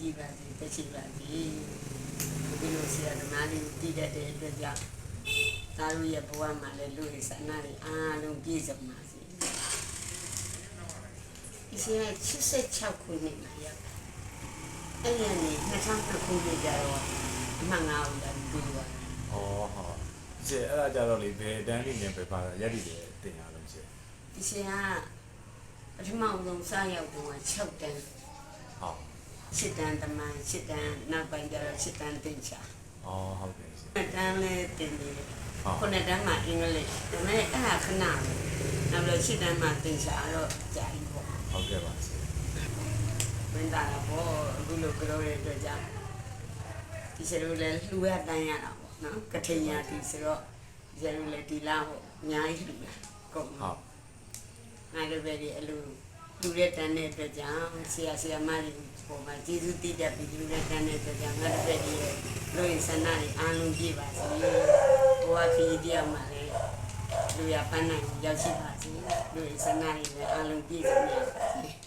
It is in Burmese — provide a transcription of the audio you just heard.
ကြည့်ပါစေတက်ရှိပါစေဒီလိုဆရာသမားလေးတည်တတ်တဲ့အတွက်ကြောင့်သားတို့ရဲ့ဘဝမှာလည်းလူ့ရဲ့ဆန္ဒတွေအားလုံးပြည့်စုံပါစေဒီဆရာ86ခုနှစ်မှာရောက်အဲ့ဒီကနေ2002ခုနှစ်ကျတော့အမှန်ငါ့ကိုလည်းပြီးသွားတယ်။ဟောဟုတ်။ကျအဲ့ဒါကြတော့လေဘယ်တန်းနေပဲပါရက်တည်တယ်တင်ရလို့ကျ။ဒီဆရာပထမဆုံးစရောက်တော့6တန်းဟုတ်7တန်းတမန်7တန်းနောက်ပိုင်းကျတော့7တန်းတင်ချာ။အော်ဟုတ်ကဲ့ရှင်။တန်းလေးတင်တယ်ခုနှစ်တန်းမှာအင်္ဂလိပ်ဒါပေမဲ့အဲ့ဒါခဏပဲနောက်ပြီး7တန်းမှာတင်ချာတော့ကြာပြီပေါ့ဟုတ်ကဲ့ပါရှင်မင်းသားတော့အခုလိုကြောရဲ့အတွက်ကြောင့်ဒီစရိုးလည်းလှူရတန်းရတာပေါ့နော်ကထိန်ရဒီဆိုတော့ဒီစရိုးလည်းဒီလားပေါ့အများကြီးလှူတာကုန်ဟုတ်ငါတို့ပဲဒီအလူလူတဲ့တန်းတဲ့အတွက်ကြောင့်ဆရာမကြီးပုံမှာကျေးဇူးတည်တတ်ပြီးလူတဲ့တန်းတဲ့အတွက်ကြောင့်ငါတို့ပဲဒီလူရင်းဆန္ဒတွေအားလုံးပြည့်ပါစေဘဝခရီးတရားမှာလည်းလူရပန်းနိုင်ရောက်ရှိပါစေလူရင်းဆန္ဒတွေလည်းအားလုံးပြည့်စုံရပါစေ